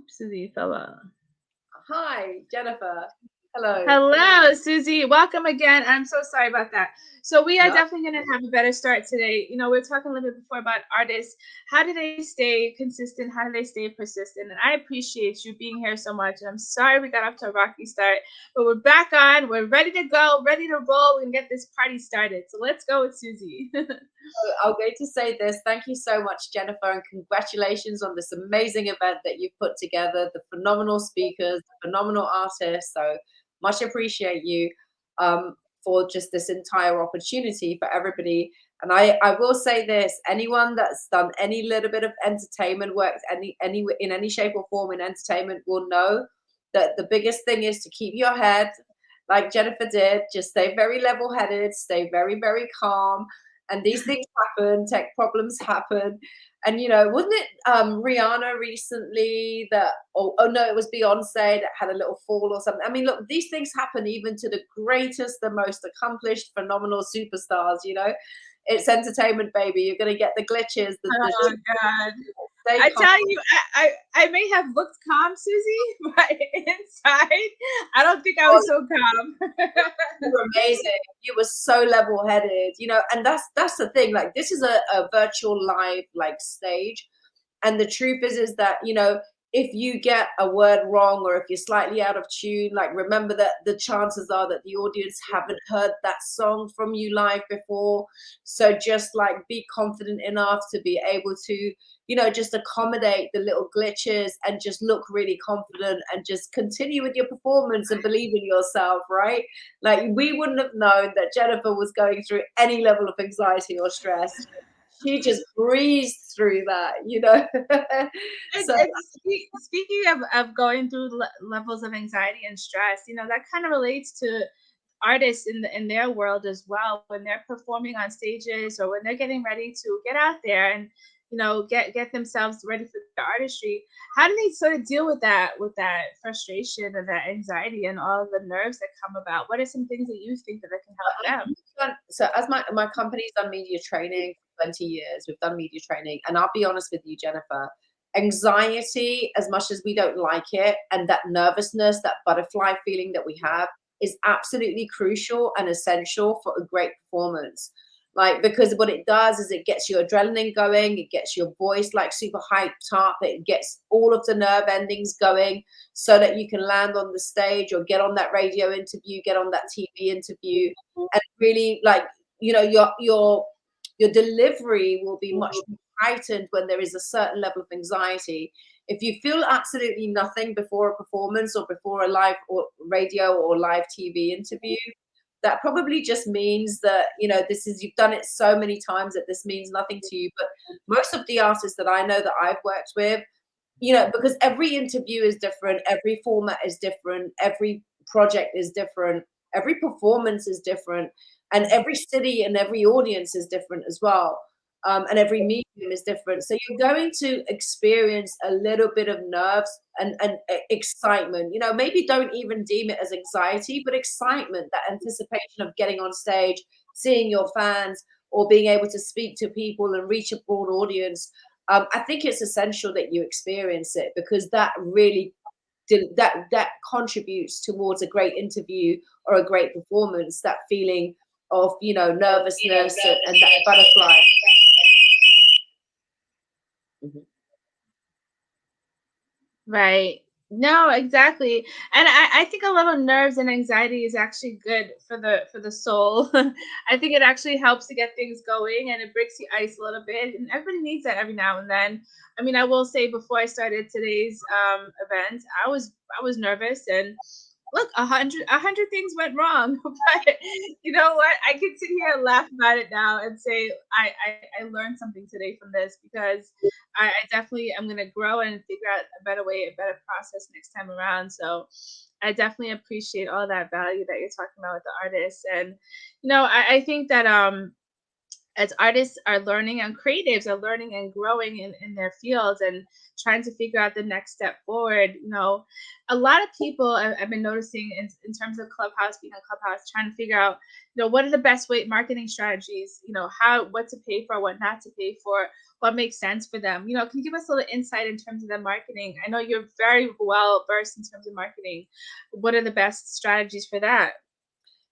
Suzy fella. Hi, Jennifer. Hello. Hello, Suzy. Welcome again. I'm so sorry about that. So we are No, definitely going to have a better start today. We are talking a little bit before about artists. How do they stay consistent? How do they stay persistent? And I appreciate you being here so much. And I'm sorry we got off to a rocky start, but we're back on. We're ready to go, ready to roll, and get this party started. So let's go with Suzy. I'm going to say this. Thank you so much, Jennifer, and congratulations on this amazing event that you've put together, the phenomenal speakers, the phenomenal artists. So much appreciate you um, for just this entire opportunity for everybody. And I will say this, anyone that's done any little bit of entertainment work, any in any shape or form in entertainment will know that the biggest thing is to keep your head, like Jennifer did, just stay very level-headed, stay very, very calm, and these things happen, tech problems happen. And wasn't it Rihanna recently that, oh no, it was Beyonce that had a little fall or something. I mean, look, these things happen even to the greatest, the most accomplished, phenomenal superstars. It's entertainment, baby. You're gonna get the glitches, Oh God. stay I calm. tell you, I may have looked calm, Suzy, but inside, I don't think I was so calm. You were amazing. You were so level-headed. And that's the thing. Like, this is a virtual live like stage, and the truth is that if you get a word wrong or if you're slightly out of tune, like, remember that the chances are that the audience haven't heard that song from you live before. So just like be confident enough to be able to just accommodate the little glitches and just look really confident and just continue with your performance and believe in yourself, right? Like, we wouldn't have known that Jennifer was going through any level of anxiety or stress. She just breezed through that. So Speaking of going through levels of anxiety and stress, that kind of relates to artists in their world as well when they're performing on stages or when they're getting ready to get out there and get themselves ready for the artistry. How do they sort of deal with that frustration and that anxiety and all of the nerves that come about? What are some things that you think that can help them? so as my company's done media training for 20 years, we've done media training, and I'll be honest with you, Jennifer, anxiety, as much as we don't like it, and that nervousness, that butterfly feeling that we have, is absolutely crucial and essential for a great performance. Like, because what it does is it gets your adrenaline going, it gets your voice like super hyped up, it gets all of the nerve endings going so that you can land on the stage or get on that radio interview, get on that TV interview, and really, like, your delivery will be much more heightened when there is a certain level of anxiety. If you feel absolutely nothing before a performance or before a live or radio or live TV interview, that probably just means that this is, you've done it so many times that this means nothing to you. But most of the artists that I know that I've worked with, because every interview is different, every format is different, every project is different, every performance is different, and every city and every audience is different as well. And every medium is different. So you're going to experience a little bit of nerves and excitement. Maybe don't even deem it as anxiety, but excitement, that anticipation of getting on stage, seeing your fans, or being able to speak to people and reach a broad audience. I think it's essential that you experience it, because that really that contributes towards a great interview or a great performance. That feeling of nervousness and that butterfly. Mhm. Right. No, exactly. And I think a little nerves and anxiety is actually good for the soul. I think it actually helps to get things going and it breaks the ice a little bit. And everybody needs that every now and then. I mean, I will say before I started today's event, I was nervous and look, a hundred things went wrong. But you know what? I can sit here and laugh about it now and say I learned something today from this because I definitely am gonna grow and figure out a better way, a better process next time around. So I definitely appreciate all that value that you're talking about with the artists. And I think that as artists are learning and creatives are learning and growing in their fields and trying to figure out the next step forward, a lot of people I've been noticing in terms of Clubhouse, being on Clubhouse, trying to figure out, what are the best way marketing strategies, how, what to pay for, what not to pay for, what makes sense for them. Can you give us a little insight in terms of the marketing? I know you're very well versed in terms of marketing. What are the best strategies for that?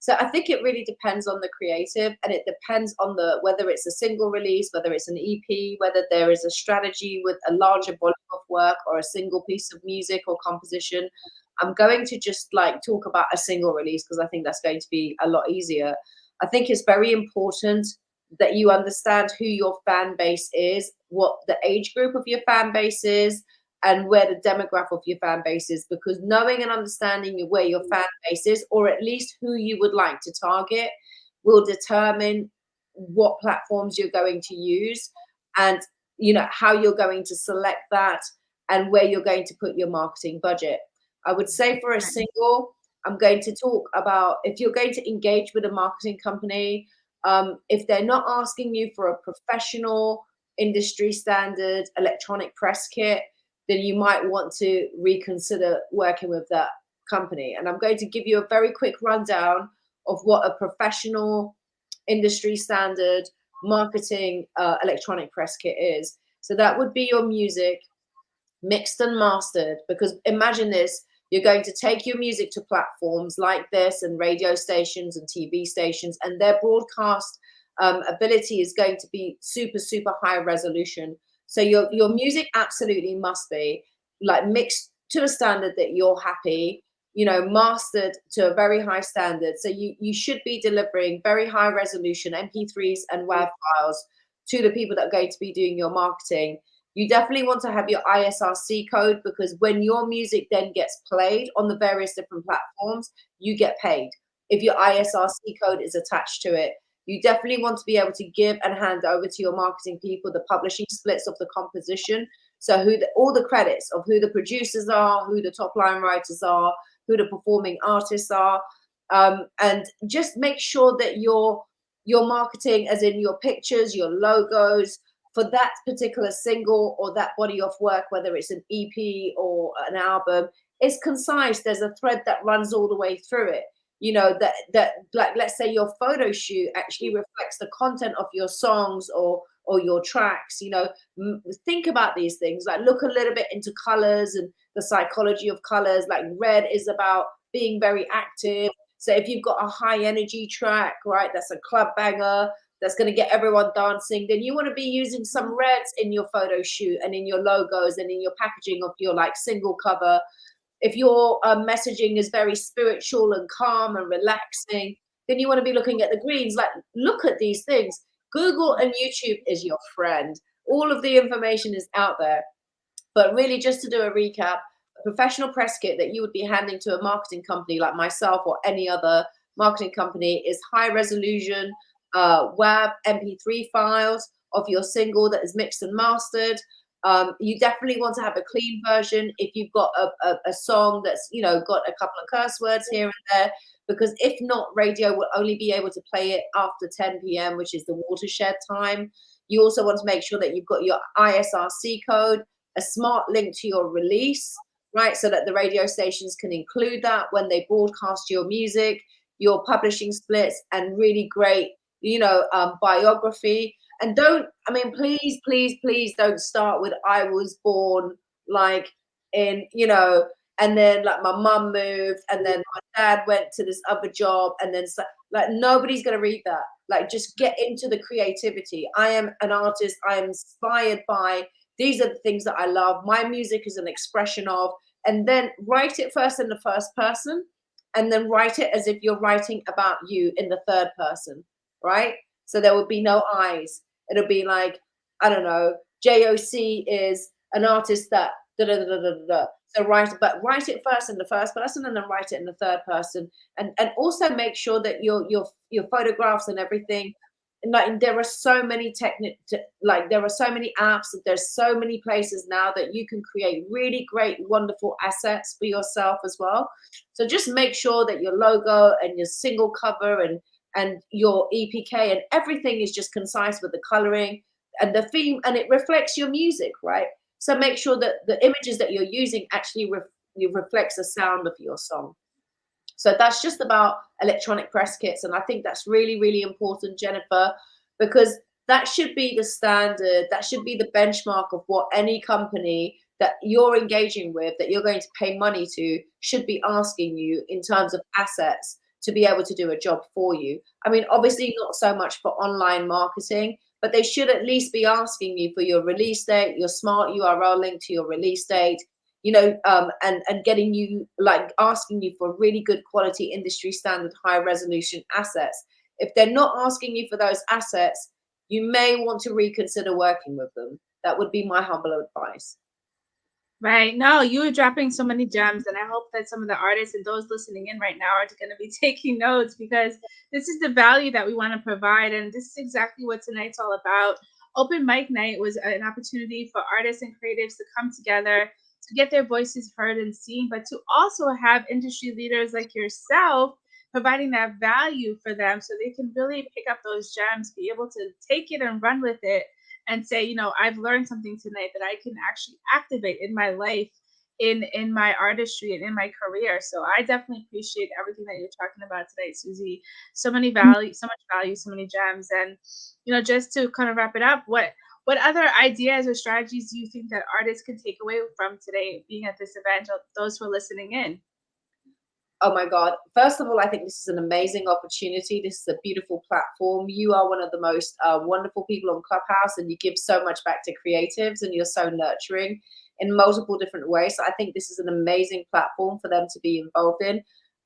So I think it really depends on the creative, and it depends on the whether it's a single release, whether it's an EP, whether there is a strategy with a larger volume of work or a single piece of music or composition. I'm going to just like talk about a single release because I think that's going to be a lot easier. I think it's very important that you understand who your fan base is, what the age group of your fan base is, and where the demographic of your fan base is, because knowing and understanding where your fan base is, or at least who you would like to target, will determine what platforms you're going to use, and how you're going to select that, and where you're going to put your marketing budget. I would say for a Right. single, I'm going to talk about, if you're going to engage with a marketing company, if they're not asking you for a professional industry standard electronic press kit, then you might want to reconsider working with that company. And I'm going to give you a very quick rundown of what a professional industry standard marketing electronic press kit is. So that would be your music mixed and mastered, because imagine this, you're going to take your music to platforms like this and radio stations and TV stations, and their broadcast ability is going to be super super high resolution. So your music absolutely must be like mixed to a standard that you're happy, mastered to a very high standard. So you should be delivering very high resolution mp3s and WAV files to the people that are going to be doing your marketing. You definitely want to have your ISRC code, because when your music then gets played on the various different platforms, you get paid if your ISRC code is attached to it. You definitely want to be able to give and hand over to your marketing people the publishing splits of the composition. So all the credits of who the producers are, who the top line writers are, who the performing artists are, and just make sure that your marketing, as in your pictures, your logos, for that particular single or that body of work, whether it's an EP or an album, is concise. There's a thread that runs all the way through it. That like, let's say your photo shoot actually reflects the content of your songs or your tracks. Think about these things. Like, look a little bit into colors and the psychology of colors. Like, red is about being very active. So if you've got a high energy track, right, that's a club banger, that's going to get everyone dancing, then you want to be using some reds in your photo shoot and in your logos and in your packaging of your like single cover. If your messaging is very spiritual and calm and relaxing, then you want to be looking at the greens. Like, look at these things. Google and YouTube is your friend. All of the information is out there. But really, just to do a recap, a professional press kit that you would be handing to a marketing company like myself or any other marketing company is high resolution WAV MP3 files of your single that is mixed and mastered. You definitely want to have a clean version if you've got a song that's got a couple of curse words here and there, because if not, radio will only be able to play it after 10 p.m., which is the watershed time. You also want to make sure that you've got your ISRC code, a smart link to your release, right? So that the radio stations can include that when they broadcast your music, your publishing splits, and really great, biography. And please, please, please don't start with I was born like in, and then like my mum moved and then my dad went to this other job and then like nobody's going to read that. Like, just get into the creativity. I am an artist. I am inspired by, these are the things that I love. My music is an expression of, and then write it first in the first person, and then write it as if you're writing about you in the third person, right? So there would be no I's. It'll be like, I don't know, JOC is an artist that da da da da da da. So write it first in the first person and then write it in the third person. And also make sure that your photographs and everything, like, there are so many there are so many apps, there's so many places now that you can create really great wonderful assets for yourself as well. So just make sure that your logo and your single cover and and your EPK, and everything is just concise with the coloring and the theme, and it reflects your music, right? So make sure that the images that you're using actually reflects the sound of your song. So that's just about electronic press kits. And I think that's really, really important, Jennifer, because that should be the standard, that should be the benchmark of what any company that you're engaging with, that you're going to pay money to, should be asking you in terms of assets to be able to do a job for you. I mean, obviously, not so much for online marketing, but they should at least be asking you for your release date, your smart URL link to your release date, and getting you, like, asking you for really good quality industry standard high resolution assets. If they're not asking you for those assets, you may want to reconsider working with them. That would be my humble advice. Right. No, you are dropping so many gems, and I hope that some of the artists and those listening in right now are going to be taking notes, because this is the value that we want to provide, and this is exactly what tonight's all about. Open mic night was an opportunity for artists and creatives to come together to get their voices heard and seen, but to also have industry leaders like yourself providing that value for them so they can really pick up those gems, be able to take it and run with it and say, I've learned something tonight that I can actually activate in my life, in my artistry and in my career. So I definitely appreciate everything that you're talking about tonight, Suzy. So many value, so much value, so many gems. And just to kind of wrap it up, what other ideas or strategies do you think that artists can take away from today being at this event, or those who are listening in? Oh my God. First of all, I think this is an amazing opportunity. This is a beautiful platform. You are one of the most wonderful people on Clubhouse, and you give so much back to creatives, and you're so nurturing in multiple different ways. So I think this is an amazing platform for them to be involved in.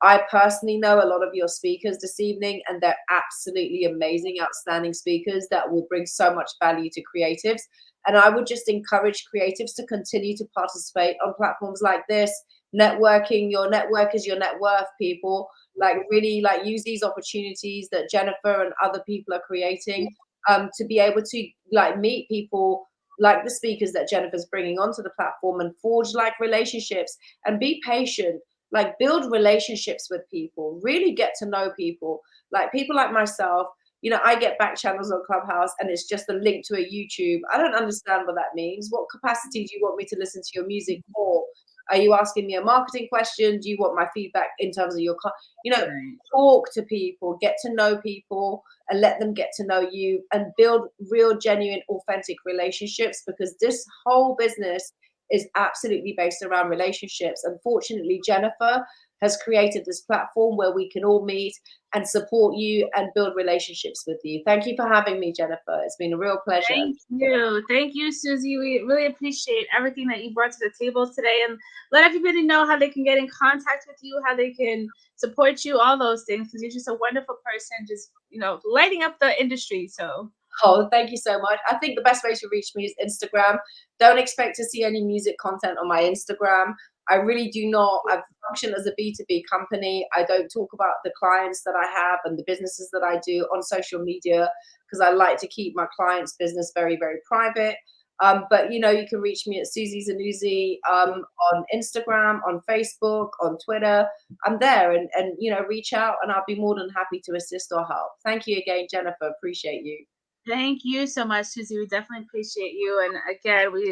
I personally know a lot of your speakers this evening, and they're absolutely amazing, outstanding speakers that will bring so much value to creatives. And I would just encourage creatives to continue to participate on platforms like this. Networking, your network is your net worth, people. Like, really, like, use these opportunities that Jennifer and other people are creating, to be able to, like, meet people like the speakers that Jennifer's bringing onto the platform, and forge, like, relationships, and be patient. Like, build relationships with people, really get to know people, like people like myself. I get back channels on Clubhouse, and it's just a link to a YouTube. I don't understand what that means. What capacity do you want me to listen to your music for? Are you asking me a marketing question? Do you want my feedback in terms of you know, Right. talk to people, get to know people, and let them get to know you, and build real, genuine, authentic relationships, because this whole business is absolutely based around relationships. Unfortunately, Jennifer has created this platform where we can all meet and support you and build relationships with you. Thank you for having me, Jennifer. It's been a real pleasure. Thank you. Thank you, Suzy. We really appreciate everything that you brought to the table today, and let everybody know how they can get in contact with you, how they can support you, all those things, because you're just a wonderful person, just, lighting up the industry. So Oh, thank you so much. I think the best way to reach me is Instagram. Don't expect to see any music content on my Instagram. I really do not. I function as a B2B company. I don't talk about the clients that I have and the businesses that I do on social media, because I like to keep my clients' business very, very private. But you can reach me at Suzy Zenouzi, on Instagram, on Facebook, on Twitter. I'm there, and reach out, and I'll be more than happy to assist or help. Thank you again, Jennifer. Appreciate you. thank you so much, Suzy. We definitely appreciate you. And again, we